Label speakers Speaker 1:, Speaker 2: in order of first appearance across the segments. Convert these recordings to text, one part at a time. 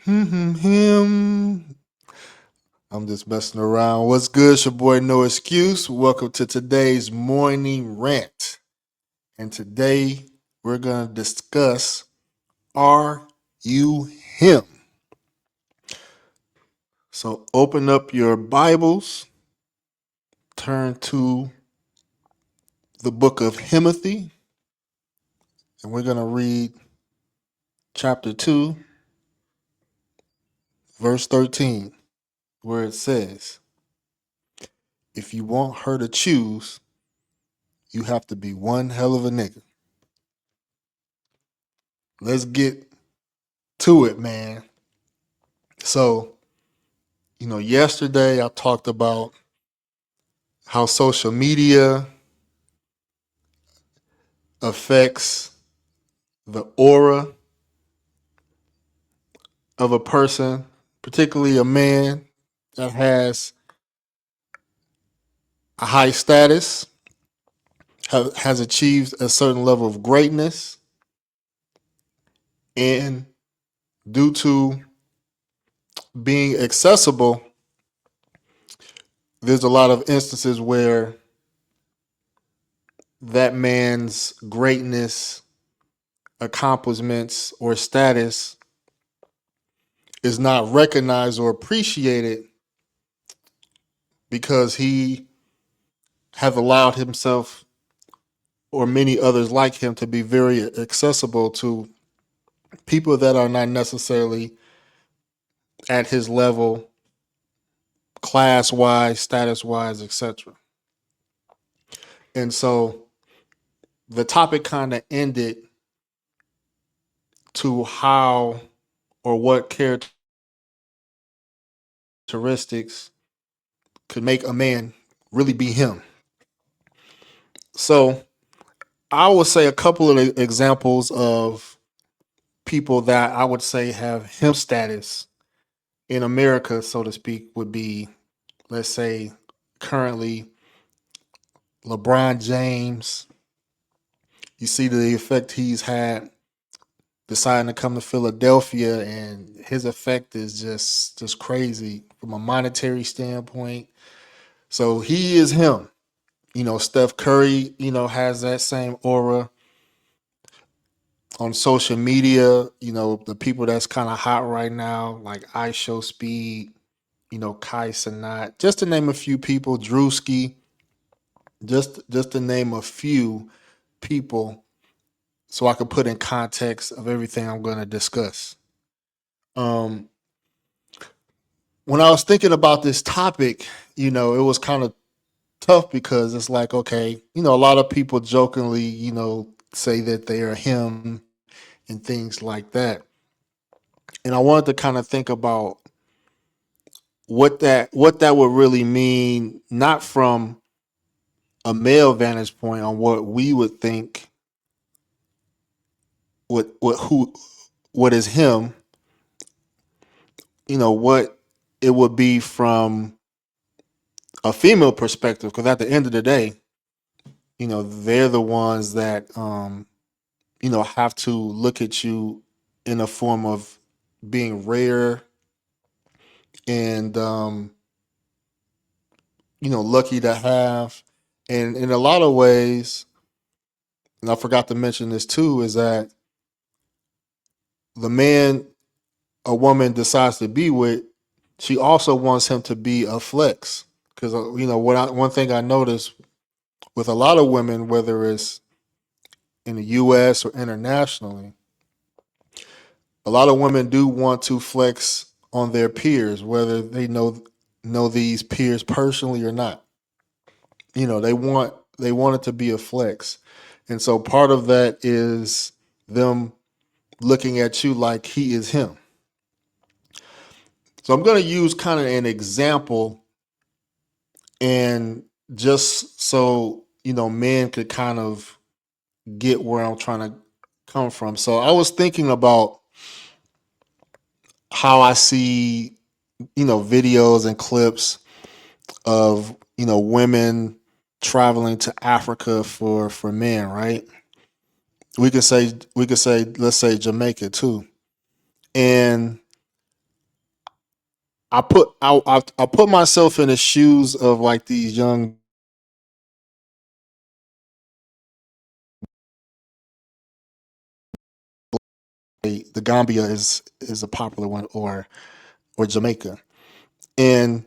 Speaker 1: Him. I'm just messing around. What's good? It's your boy No Excuse. Welcome to today's morning rant. And today we're going to discuss, are you him? So open up your Bibles, turn to the book of Timothy, and we're going to read chapter 2, verse 13, where it says, if you want her to choose, you have to be one hell of a nigga. Let's get to it, man. So, yesterday I talked about how social media affects the aura of a person, particularly a man that has a high status, has achieved a certain level of greatness, and due to being accessible, there's a lot of instances where that man's greatness, accomplishments, or status is not recognized or appreciated because he has allowed himself or many others like him to be very accessible to people that are not necessarily at his level, class wise, status wise, etc. And so the topic kind of ended to how or what characteristics could make a man really be him. So I would say a couple of examples of people that I would say have him status in America, so to speak, would be, let's say, currently LeBron James. You see the effect he's had deciding to come to Philadelphia, and his effect is just crazy from a monetary standpoint. So he is him. Steph Curry, has that same aura on social media. The people that's kind of hot right now, like I Show Speed, Kai Sanat, just to name a few people, Drewski, just to name a few people, so I could put in context of everything I'm going to discuss. Um, when I was thinking about this topic, it was kind of tough because it's like, okay, a lot of people jokingly, say that they are him and things like that. And I wanted to kind of think about what that would really mean, not from a male vantage point on what we would think what is him, what it would be from a female perspective, because at the end of the day, they're the ones that have to look at you in a form of being rare and lucky to have. And in a lot of ways, and I forgot to mention this too, is that the man a woman decides to be with, she also wants him to be a flex. Because one thing I noticed with a lot of women, whether it's in the U.S. or internationally, a lot of women do want to flex on their peers, whether they know these peers personally or not. They want it to be a flex, and so part of that is them looking at you like he is him. So I'm going to use kind of an example, and just so men could kind of get where I'm trying to come from. So I was thinking about how I see videos and clips of women traveling to Africa for men, right? We could say let's say Jamaica too. And I put myself in the shoes of like these young. The Gambia is a popular one, or Jamaica, and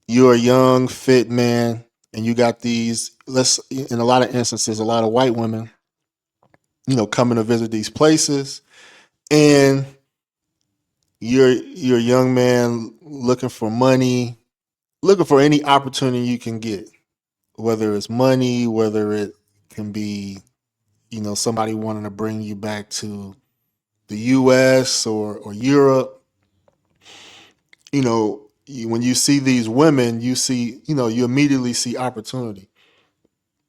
Speaker 1: you're a young fit man, and you got these, let's, in a lot of instances, a lot of white women, coming to visit these places, and you're a young man looking for money, looking for any opportunity you can get, whether it's money, whether it can be, somebody wanting to bring you back to the US or Europe. When you see these women, you immediately see opportunity.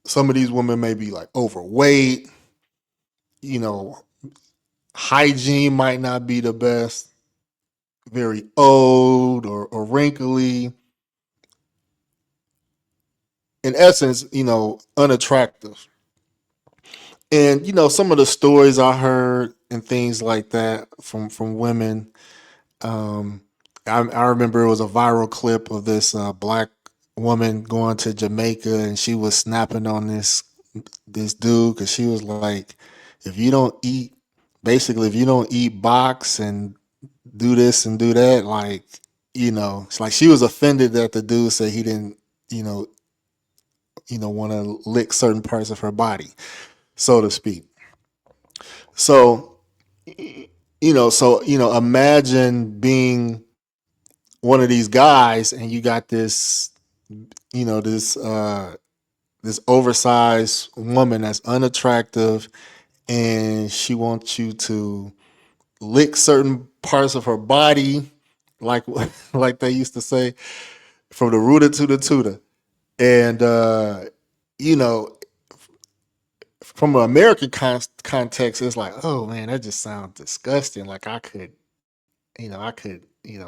Speaker 1: Some of these women may be like overweight, you know, hygiene might not be the best, very old or wrinkly. In essence, unattractive. And some of the stories I heard and things like that from women. Um, I remember it was a viral clip of this black woman going to Jamaica, and she was snapping on this dude because she was like, if you don't eat, basically, if you don't eat box and do this and do that, like, it's like she was offended that the dude said he didn't, you know, want to lick certain parts of her body, so to speak. So, imagine being one of these guys, and you got this, this oversized woman that's unattractive, and she wants you to lick certain parts of her body, like like they used to say, from the rooter to the tutor. And you know, from an American context, it's like, oh man, that just sounds disgusting. Like I could,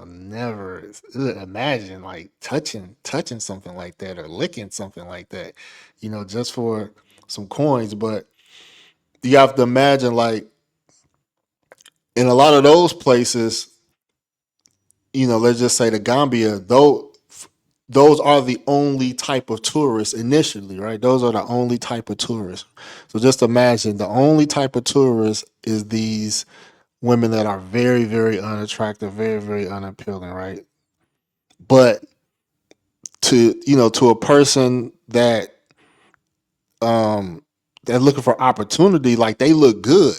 Speaker 1: never imagine like touching something like that or licking something like that, just for some coins. But you have to imagine, like, in a lot of those places, let's just say the Gambia, though, those are the only type of tourists initially, right? Those are the only type of tourists. So just imagine the only type of tourists is these women that are very, very unattractive, very, very unappealing, right? But to a person that looking for opportunity, like they look good.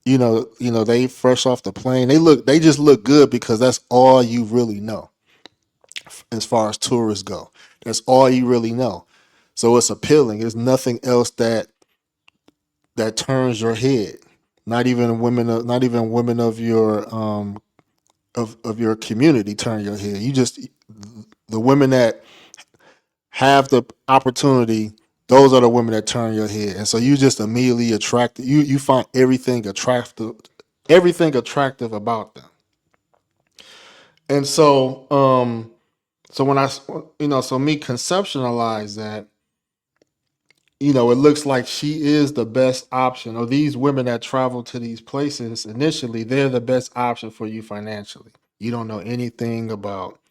Speaker 1: They fresh off the plane. They just look good because that's all you really know as far as tourists go. That's all you really know. So it's appealing. There's nothing else that turns your head. Not even women of your of your community turn your head. You just the women that have the opportunity, those are the women that turn your head. And so you just immediately attracted. You find everything attractive about them. And so when so me conceptualize that, it looks like she is the best option, or these women that travel to these places initially, they're the best option for you financially. You don't know anything about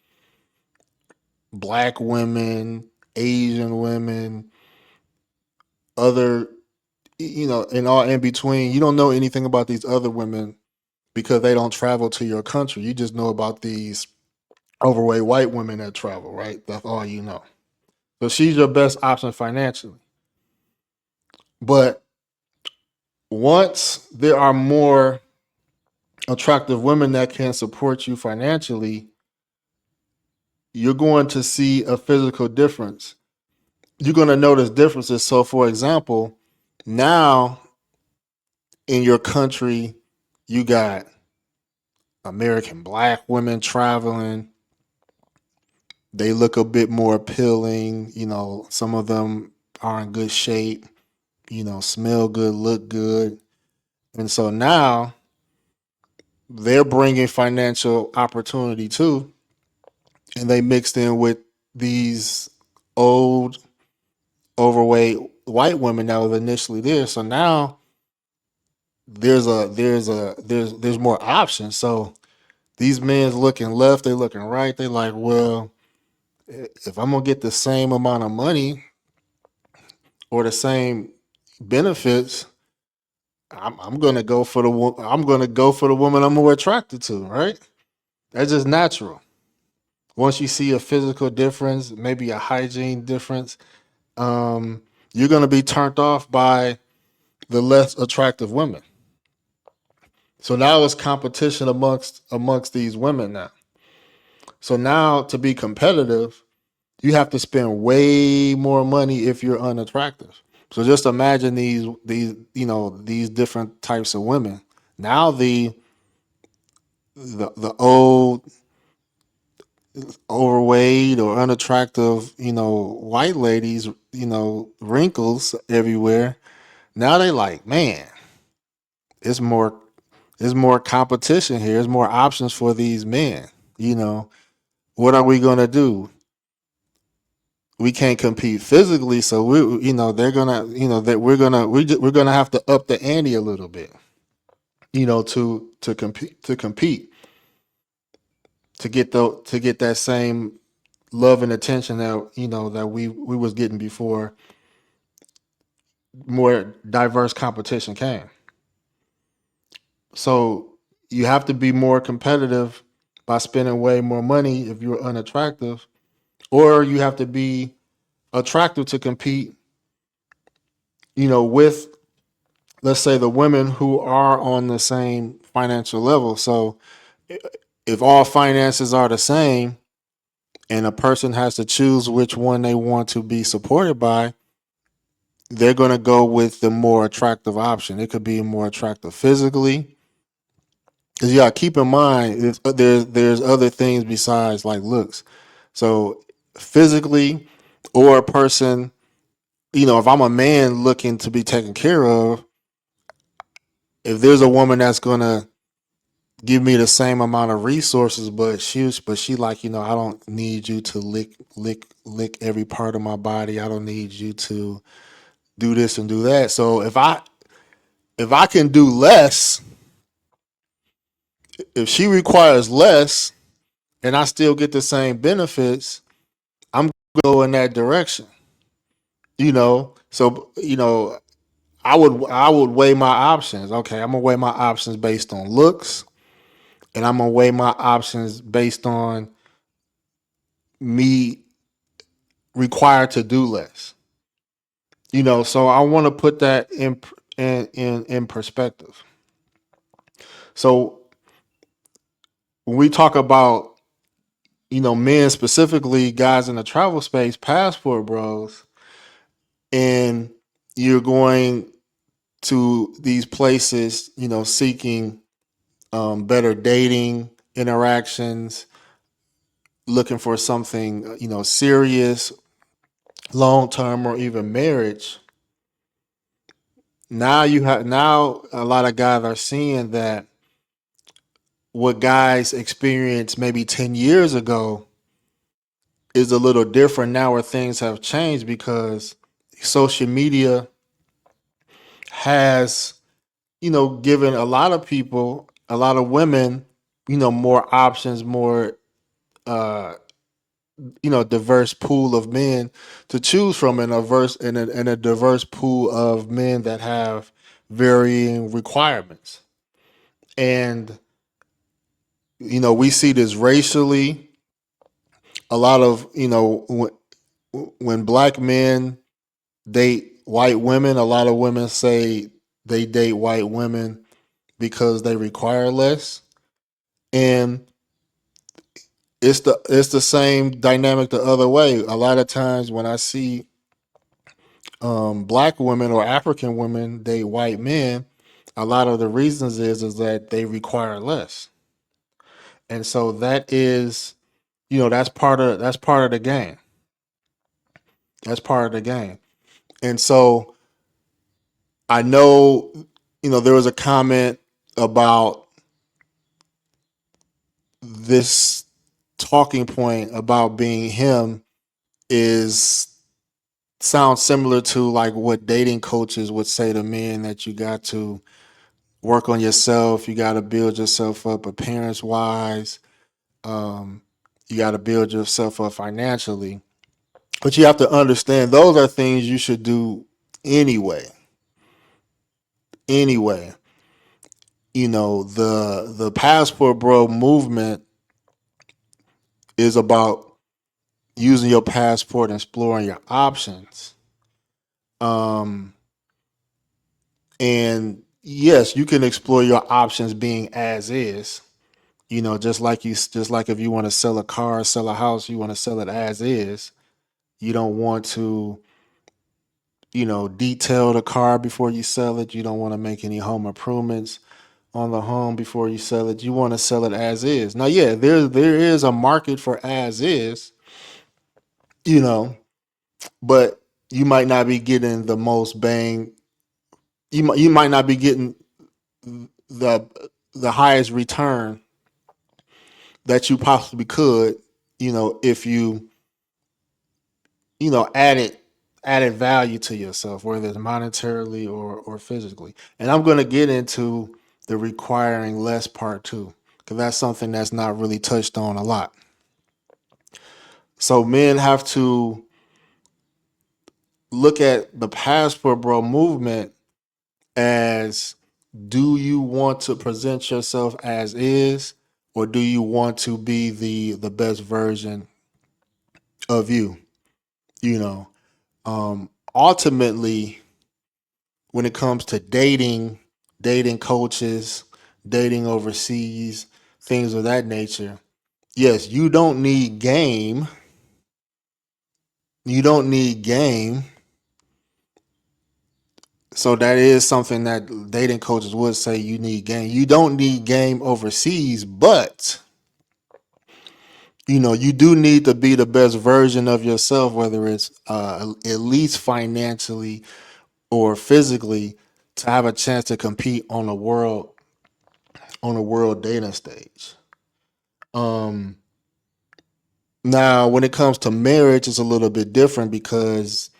Speaker 1: black women, Asian women, other, and all in between. You don't know anything about these other women because they don't travel to your country. You just know about these overweight white women that travel, right? That's all you know. So she's your best option financially. But once there are more attractive women that can support you financially, you're going to see a physical difference. You're going to notice differences. So, for example, now in your country, you got American black women traveling. They look a bit more appealing. Some of them are in good shape, smell good, look good. And so now they're bringing financial opportunity too. And they mixed in with these old, overweight white women that was initially there. So now there's more options. So These men's looking left, they looking right. They like, well, if I'm gonna get the same amount of money or the same benefits, I'm gonna go for I'm gonna go for the woman I'm more attracted to, right? That's just natural. Once you see a physical difference, maybe a hygiene difference, um, you're gonna be turned off by the less attractive women. So now it's competition amongst these women now. So now to be competitive, you have to spend way more money if you're unattractive. So just imagine these different types of women. Now the old overweight or unattractive, white ladies, wrinkles everywhere. Now they like, man, it's more there's more competition here. There's more options for these men. You know, what are we gonna do? We can't compete physically, so they're gonna, that we're gonna have to up the ante a little bit, to compete to get that same love and attention that that we was getting before more diverse competition came. So you have to be more competitive by spending way more money if you're unattractive, or you have to be attractive to compete, with, let's say, the women who are on the same financial level. So if all finances are the same and a person has to choose which one they want to be supported by, they're going to go with the more attractive option. It could be more attractive physically, because you got to keep in mind there's other things besides like looks. So physically, or a person, if I'm a man looking to be taken care of, if there's a woman that's going to give me the same amount of resources, but she like, I don't need you to lick every part of my body. I don't need you to do this and do that. So if I can do less, if she requires less and I still get the same benefits, I'm gonna go in that direction. So I would weigh my options. Okay, I'm gonna weigh my options based on looks, and I'm gonna weigh my options based on me required to do less. So I want to put that in perspective. So when we talk about, men, specifically guys in the travel space, passport bros, and you're going to these places, seeking better dating interactions, looking for something, serious, long term, or even marriage. Now a lot of guys are seeing that what guys experienced maybe 10 years ago is a little different now, where things have changed because social media has, given a lot of people, a lot of women, more options, more, uh, diverse pool of men to choose from, in a diverse pool of men that have varying requirements. And, we see this racially. A lot of, when black men date white women, a lot of women say they date white women because they require less. And it's the same dynamic the other way. A lot of times when I see black women or African women date white men, a lot of the reasons is that they require less. And so that is, that's part of the game. That's part of the game. And so I know, there was a comment about this talking point about being him is sounds similar to like what dating coaches would say to men, that you got to work on yourself. You got to build yourself up appearance wise. Um, you got to build yourself up financially. But you have to understand those are things you should do anyway. Anyway, the passport bro movement is about using your passport and exploring your options. Um, and yes, you can explore your options being as is. Just like if you want to sell a car, sell a house, you want to sell it as is. You don't want to, detail the car before you sell it. You don't want to make any home improvements on the home before you sell it. You want to sell it as is. Now, yeah, there is a market for as is, you know, but you might not be getting the most bang. You might not be getting the the highest return that you possibly could, if you added value to yourself, whether it's monetarily or physically. And I'm going to get into the requiring less part too, because that's something that's not really touched on a lot. So men have to look at the passport bro movement as, do you want to present yourself as is, or do you want to be the best version of you? You know, ultimately, when it comes to dating coaches, dating overseas, things of that nature, yes, you don't need game. You don't need game. So that is something that dating coaches would say, you need game. You don't need game overseas, but you do need to be the best version of yourself, whether it's at least financially or physically, to have a chance to compete on a world dating stage. Um, Now, when it comes to marriage, it's a little bit different because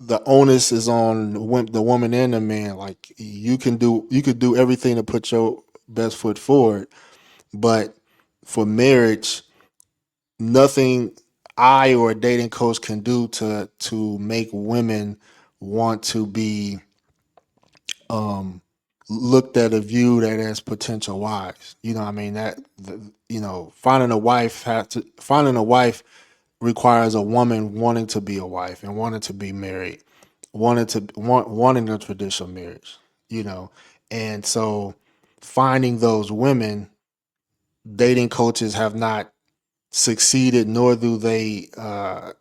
Speaker 1: the onus is on the woman and the man. Like, you could do everything to put your best foot forward, but for marriage, nothing I or a dating coach can do to make women want to be um looked at or viewed at as potential wives. What I mean, finding a wife requires a woman wanting to be a wife and wanting to be married, wanting a traditional marriage, and so finding those women, dating coaches have not succeeded, nor do they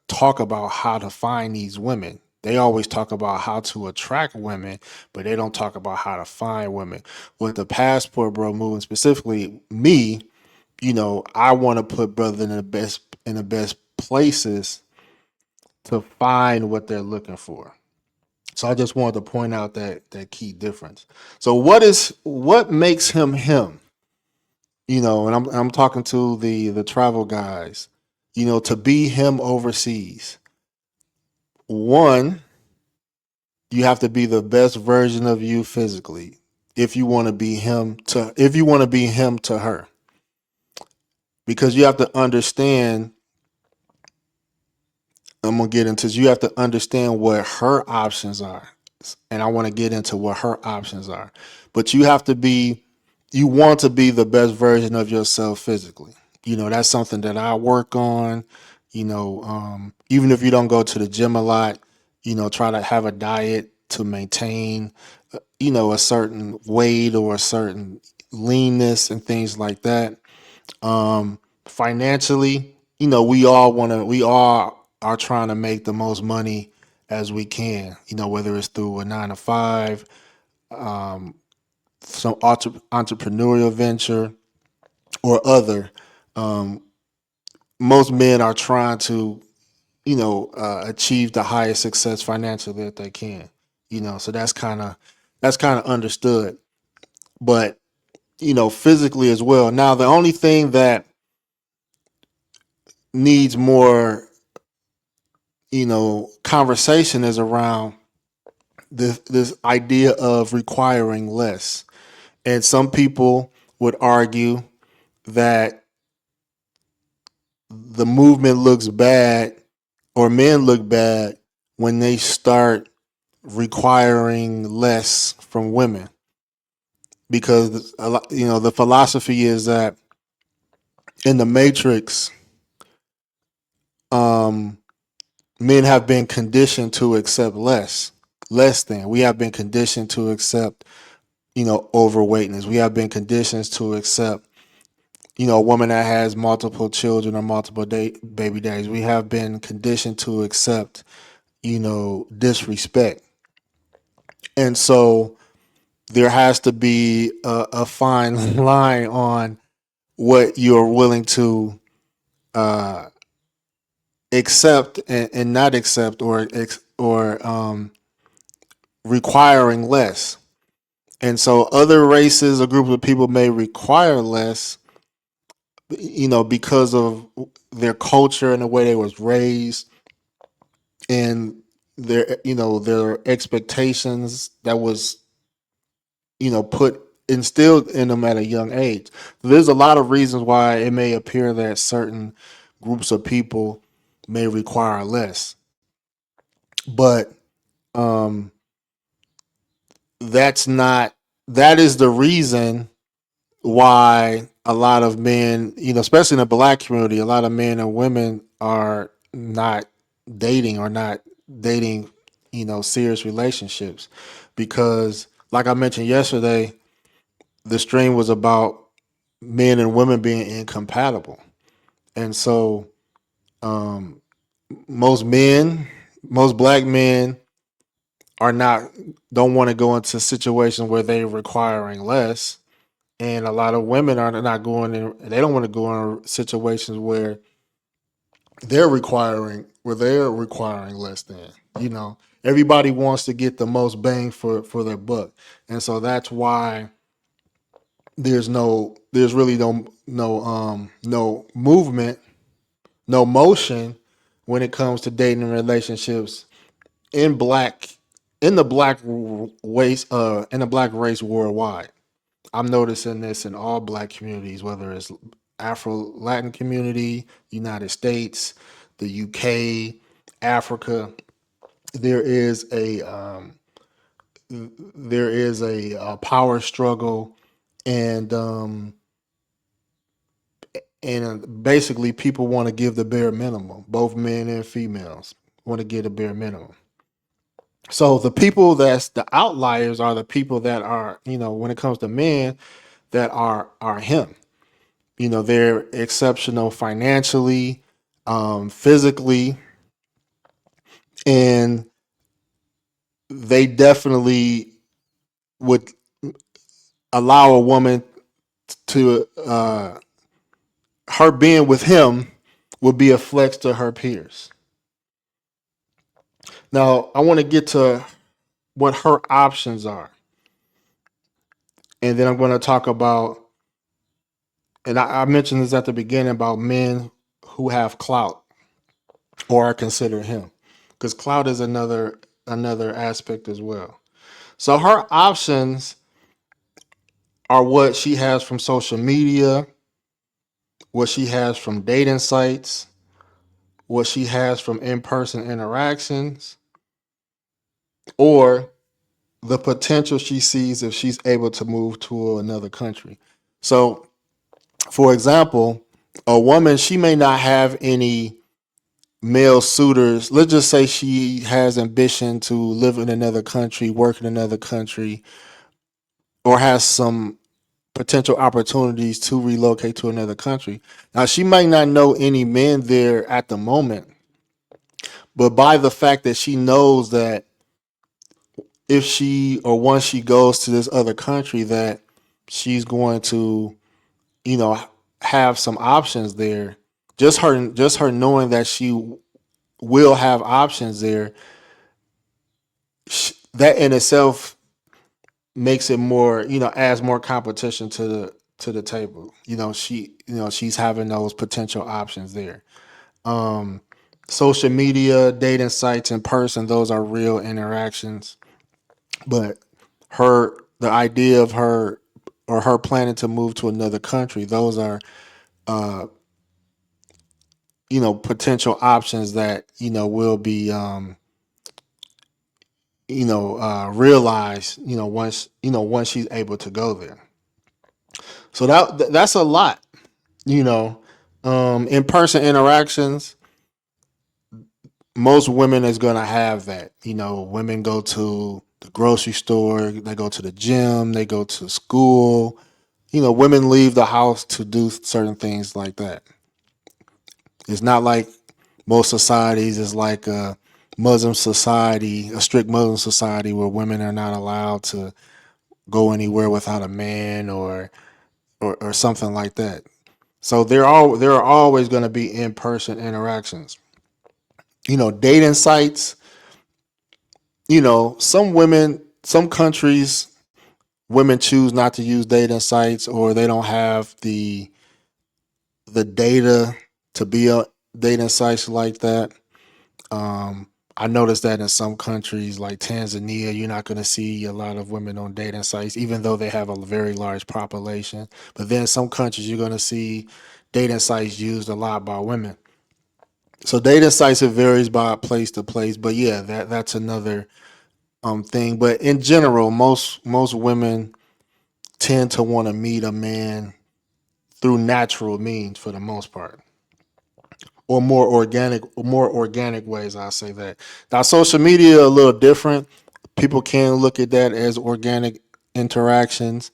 Speaker 1: talk about how to find these women. They always talk about how to attract women, but they don't talk about how to find women. With the passport bro movement, specifically me, I want to put brothers in the best places to find what they're looking for. So I just wanted to point out that key difference. So what makes him him? And I'm talking to the travel guys. To be him overseas. One, you have to be the best version of you physically. If you want to be him to her, because you have to understand. I'm gonna get into this. You have to understand what her options are, and I want to get into what her options are. But you want to be the best version of yourself physically. That's something that I work on. Even if you don't go to the gym a lot, try to have a diet to maintain, a certain weight or a certain leanness and things like that. Financially, we all are trying to make the most money as we can, whether it's through a 9 to 5, some entrepreneurial venture or other. Um, Most men are trying to, achieve the highest success financially that they can, so that's kind of understood. But, physically as well. Now, the only thing that needs more, conversation is around this idea of requiring less. And some people would argue that the movement looks bad, or men look bad, when they start requiring less from women, because the philosophy is that in the Matrix, um, men have been conditioned to accept less than. We have been conditioned to accept, overweightness. We have been conditioned to accept, a woman that has multiple children or multiple baby daddies. We have been conditioned to accept, disrespect. And so there has to be a fine line on what you're willing to uh, accept and not accept, or requiring less. And so other races or groups of people may require less, because of their culture and the way they was raised, and their expectations that was, put instilled in them at a young age. There's a lot of reasons why it may appear that certain groups of people may require less, but um, that is the reason why a lot of men, especially in the black community, a lot of men and women are not dating, serious relationships, because, like I mentioned yesterday, the stream was about men and women being incompatible. And so, um, most men, most black men are not, don't want to go into situations where they're requiring less. And a lot of women are not going in, they don't want to go in situations where they're requiring less than, everybody wants to get the most bang for their buck. And so that's why there's really no movement, no motion when it comes to dating relationships in black in the black race worldwide. I'm noticing this in all black communities, whether it's Afro Latin community, United States, the UK, Africa. There is a power struggle, and basically people want to give the bare minimum. Both men and females want to give the bare minimum. So the people that's the outliers are the people that are, when it comes to men, that are him. They're exceptional financially, physically, and they definitely would allow a woman to, her being with him would be a flex to her peers. Now, I want to get to what her options are, and then I'm going to talk about, and I mentioned this at the beginning, about men who have clout or are considered him, because clout is another aspect as well. So her options are what she has from social media, what she has from dating sites, what she has from in-person interactions, or the potential she sees if she's able to move to another country. So, for example, a woman, she may not have any male suitors. Let's just say she has ambition to live in another country, work in another country, or has some potential opportunities to relocate to another country. Now, she might not know any men there at the moment, but by the fact that she knows that if she, or once she goes to this other country, that she's going to, you know, have some options there. Just her knowing that she will have options there, that in itself makes it more, adds more competition to the table. She's having those potential options there. Um, Social media, dating sites, in person, those are real interactions. But the idea of her or her planning to move to another country, those are, uh, potential options that, will be, realized, once she's able to go there. So that's a lot, you know. In person interactions, most women is gonna have that. Women go to the grocery store, they go to the gym, they go to school. Women leave the house to do certain things like that. It's not like most societies is like a Muslim society, a strict Muslim society where women are not allowed to go anywhere without a man or something like that. So there are always going to be in person interactions. Dating sites. Some countries, women choose not to use dating sites, or they don't have the data to be on dating sites like that. I noticed that in some countries like Tanzania, you're not going to see a lot of women on dating sites, even though they have a very large population. But then some countries, you're going to see dating sites used a lot by women. So dating sites, it varies by place to place. But yeah, that's another thing. But in general, most women tend to want to meet a man through natural means for the most part, or more organic ways. I say that. Now, social media a little different. People can look at that as organic interactions.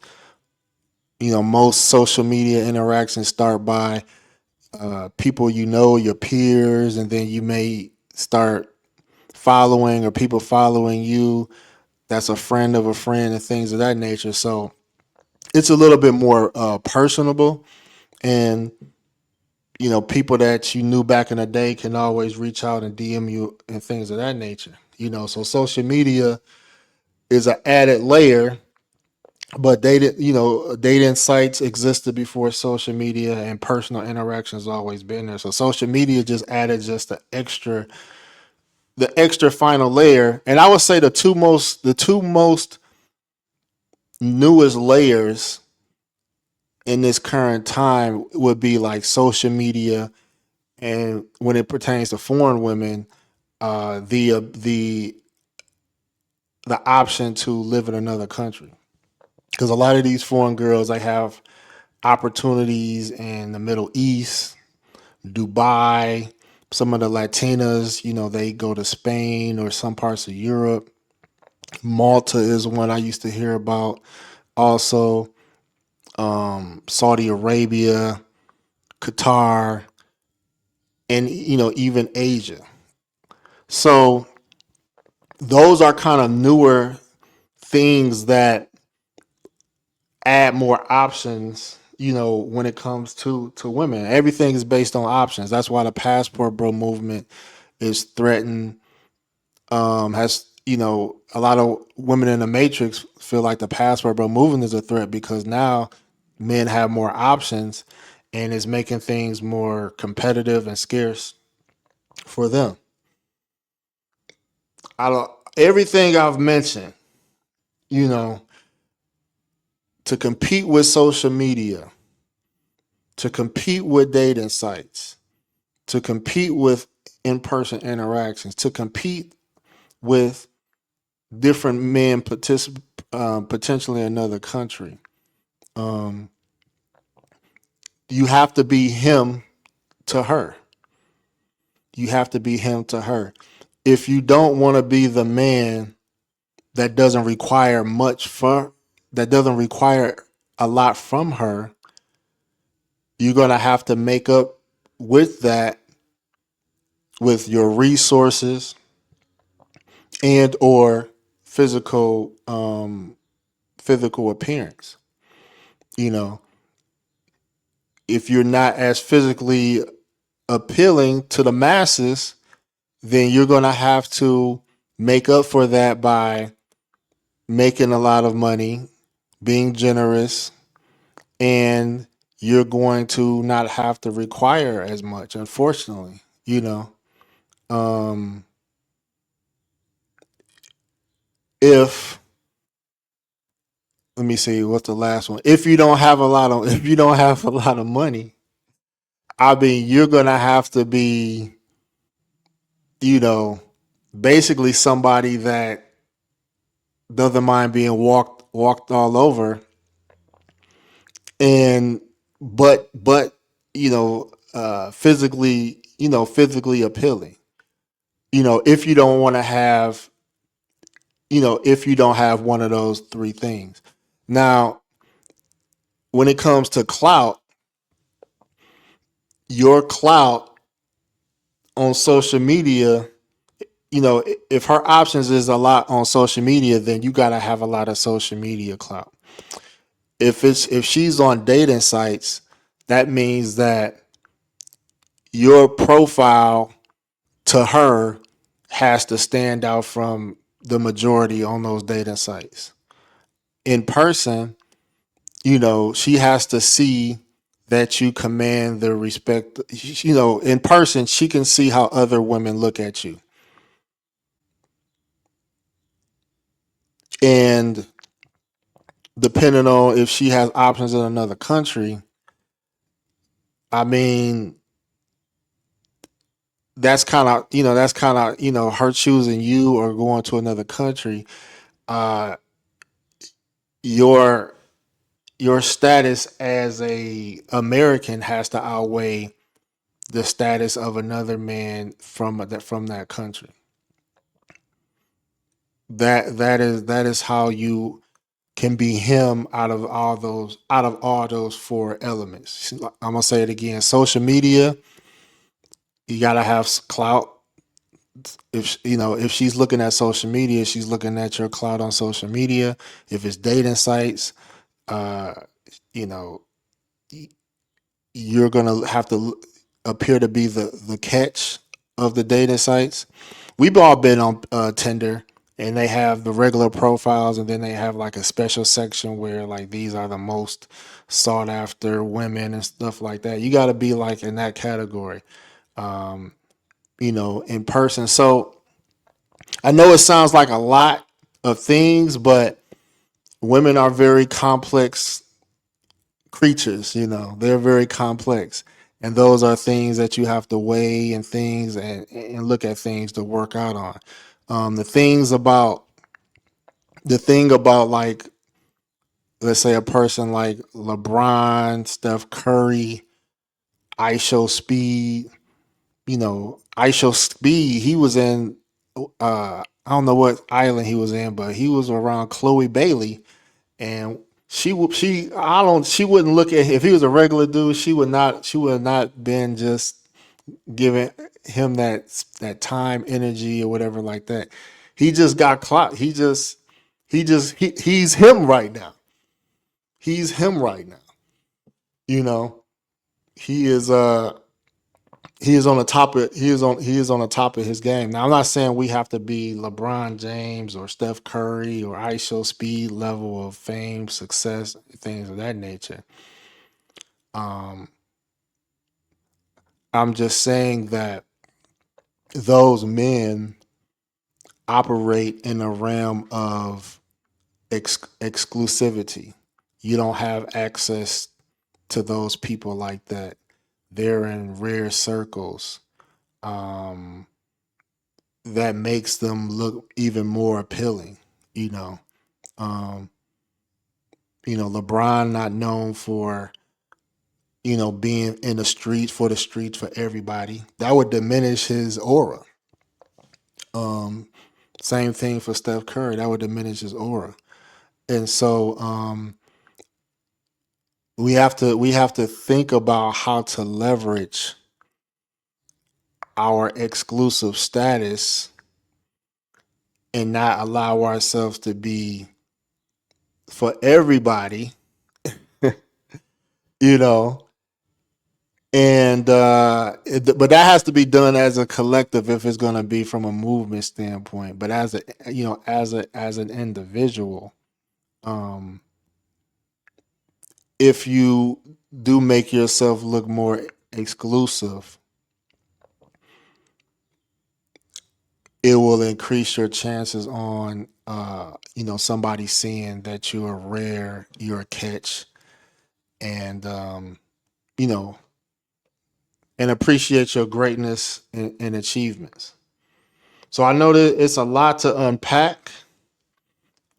Speaker 1: Most social media interactions start by people your peers, and then you may start following or people following you. That's a friend of a friend and things of that nature. So it's a little bit more personable, and people that you knew back in the day can always reach out and DM you and things of that nature. So social media is an added layer, but dating sites existed before social media, and personal interactions always been there. So social media just added just the extra final layer, and I would say the two most newest layers in this current time would be like social media, and when it pertains to foreign women, the option to live in another country, because a lot of these foreign girls, they have opportunities in the Middle East, Dubai. Some of the Latinas, they go to Spain or some parts of Europe. Malta is one I used to hear about. Also, Saudi Arabia, Qatar, and even Asia. So those are kind of newer things that add more options. When it comes to women, everything is based on options. That's why the passport bro movement is threatened. Has a lot of women in the matrix feel like the passport bro movement is a threat because now men have more options, and it's making things more competitive and scarce for them. I don't, everything I've mentioned, you know, to compete with social media, to compete with dating sites, to compete with in-person interactions, to compete with different men potentially in another country. Um, you have to be him to her. You have to be him to her. If you don't want to be the man that doesn't require that doesn't require a lot from her, you're gonna have to make up with that with your resources and or physical appearance. You know, if you're not as physically appealing to the masses, then you're gonna have to make up for that by making a lot of money, being generous, and you're going to not have to require as much, unfortunately. Um, if let me see what's the last one. If you don't have a lot of if you don't have a lot of money, I mean you're gonna have to be, you know, basically somebody that doesn't mind being walked all over, and but physically, physically appealing. If you don't want to have, if you don't have one of those three things. Now, when it comes to clout, your clout on social media, if her options is a lot on social media, then you got to have a lot of social media clout. If she's on dating sites, that means that your profile to her has to stand out from the majority on those dating sites. In person, she has to see that you command the respect. In person, she can see how other women look at you. And depending on if she has options in another country, I mean, that's kind of her choosing you or going to another country. Uh, your your status as a American has to outweigh the status of another man from that country. That is how you can be him out of all those four elements. I'm gonna say it again. Social media, you gotta have clout. If she's looking at social media, she's looking at your clout on social media. If it's dating sites, uh, you know, you're gonna have to appear to be the catch of the dating sites. We've all been on Tinder, and they have the regular profiles, and then they have like a special section where like these are the most sought after women and stuff like that. You got to be like in that category, in person. So I know it sounds like a lot of things, but women are very complex creatures. They're very complex, and those are things that you have to weigh and things and look at things to work out on. um, the things about the thing about, like, let's say a person like LeBron, Steph Curry, ISO Speed. ISO Speed, he was in, I don't know what island he was in, but he was around Chloe Bailey, and she wouldn't look at, if he was a regular dude, she would not been just giving him that time, energy, or whatever like that. He just got clout. He's him right now. He's him right now. You know, he is he is on the top of his game. Now I'm not saying we have to be LeBron James or Steph Curry or ISO Speed level of fame, success, things of that nature. Um, I'm just saying that those men operate in a realm of exclusivity. You don't have access to those people like that. They're in rare circles. Um, that makes them look even more appealing. You know, um, LeBron not known for being in the streets for everybody. That would diminish his aura. Um, Same thing for Steph Curry. That would diminish his aura. And so we have to think about how to leverage our exclusive status and not allow ourselves to be for everybody, you know. And but that has to be done as a collective if it's going to be from a movement standpoint. But as an individual, um, if you do make yourself look more exclusive, it will increase your chances on somebody seeing that you're rare, you're a catch, and you know, and appreciate your greatness and achievements. So I know that it's a lot to unpack.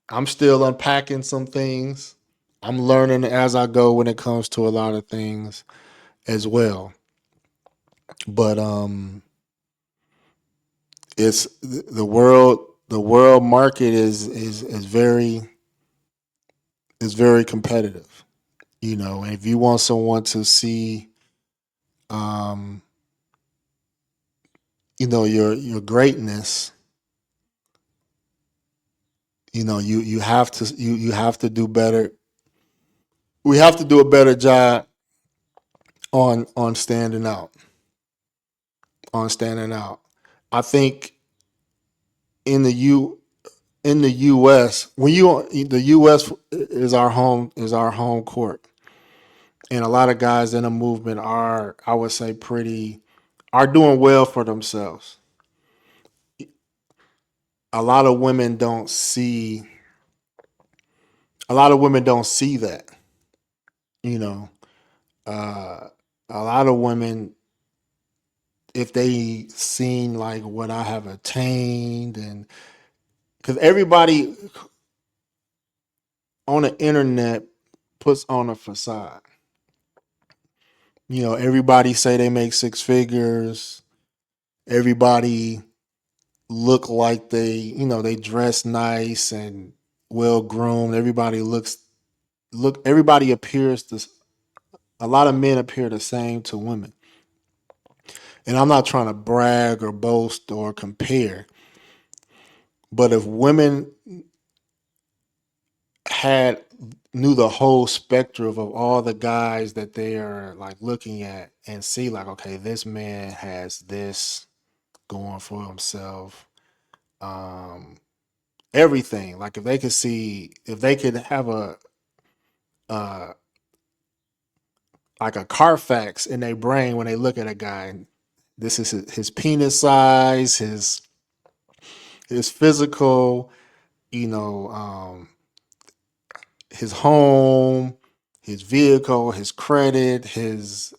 Speaker 1: I'm still unpacking some things. I'm learning as I go when it comes to a lot of things as well. But it's the world market is very competitive. And if you want someone to see um your greatness, you have to do better. We have to do a better job on standing out. I think in the U in the U.S. The U.S. is our home court, and a lot of guys in the movement are, I would say, are doing well for themselves. A lot of women don't see a lot of women don't see that. You know, uh, a lot of women, if they seen like what I have attained, and because everybody on the internet puts on a facade. Everybody say they make six figures. Everybody look like they dress nice and well groomed. Everybody appears to a lot of men appear the same to women. And I'm not trying to brag or boast or compare, but if women had knew the whole spectrum of all the guys that they are like looking at and see like, okay, this man has this going for himself. Um, Everything. Like if they could have uh like a Carfax in their brain when they look at a guy. This is his penis size, his physical, you know, his home, his vehicle, his credit, his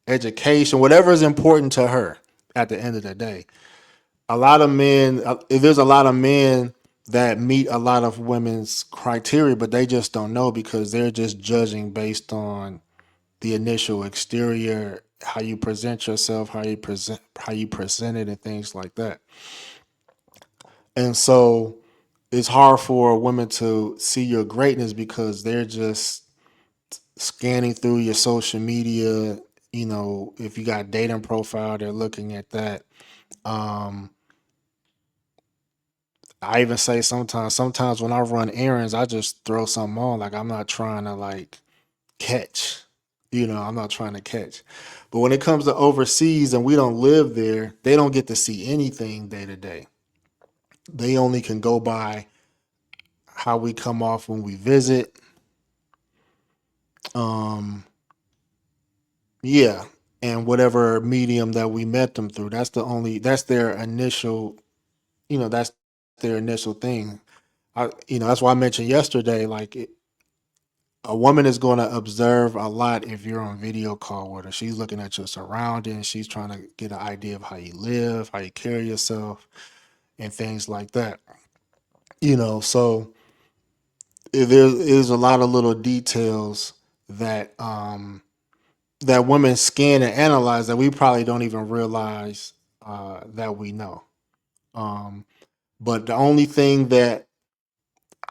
Speaker 1: education, whatever is important to her at the end of the day. A lot of men, if there's a lot of men that meet a lot of women's criteria, but they just don't know because they're just judging based on the initial exterior, how you present yourself, how you present it, and things like that. And so it's hard for women to see your greatness because they're just scanning through your social media. If you got dating profile, they're looking at that. Um, I even say sometimes when I run errands, I just throw something on. Like I'm not trying to like catch. I'm not trying to catch. But when it comes to overseas and we don't live there, they don't get to see anything day to day. They only can go by how we come off when we visit. Um, yeah, and whatever medium that we met them through. That's their initial. That's their initial thing. That's why I mentioned yesterday. Like a woman is going to observe a lot if you're on video call with her. She's looking at your surroundings. She's trying to get an idea of how you live, how you carry yourself, and things like that. So there's a lot of little details that women scan and analyze that we probably don't even realize that we know. Um, but the only thing that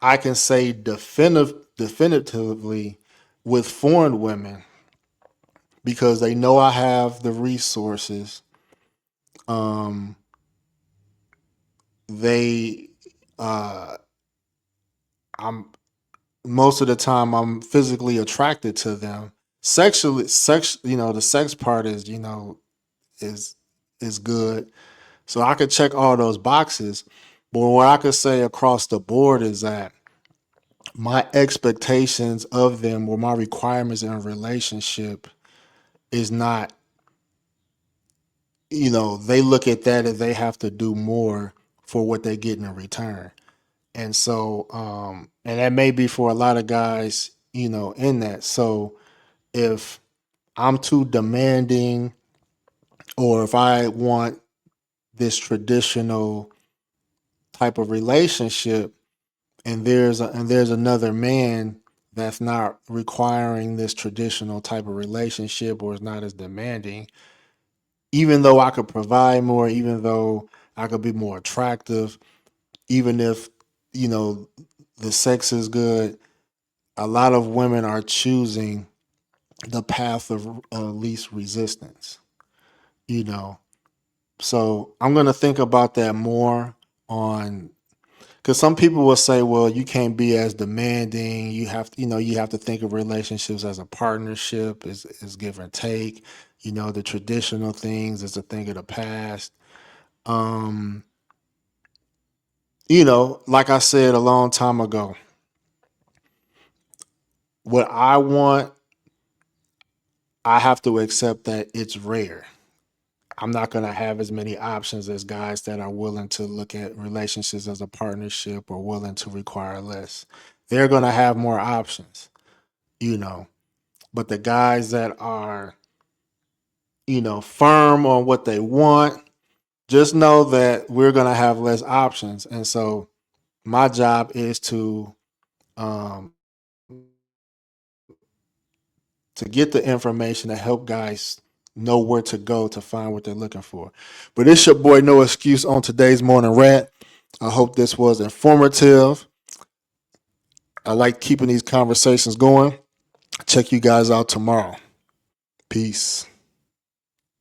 Speaker 1: I can say definitively with foreign women, because they know I have the resources, um, they, uh, I'm most of the time I'm physically attracted to them. The sex part is is good. So I could check all those boxes. But what I could say across the board is that my expectations of them or my requirements in a relationship is not, they look at that as they have to do more for what they get in return. And so, and that may be for a lot of guys, in that. So if I'm too demanding, or if I want this traditional type of relationship, and there's another man that's not requiring this traditional type of relationship, or is not as demanding, even though I could provide more, even though I could be more attractive, even if you know the sex is good, a lot of women are choosing the path of least resistance. You know, so I'm gonna think about that more on, because some people will say, well, you can't be as demanding. You have to think of relationships as a partnership, is give and take. The traditional things is a thing of the past. Um, like I said a long time ago, what I want, I have to accept that it's rare. I'm not going to have as many options as guys that are willing to look at relationships as a partnership or willing to require less. They're going to have more options, you know. But the guys that are, firm on what they want, just know that we're going to have less options. And so my job is um, to get the information to help guys know where to go to find what they're looking for. But it's your boy No Excuse on today's Morning Rant. I hope this was informative. I like keeping these conversations going. Check you guys out tomorrow. Peace.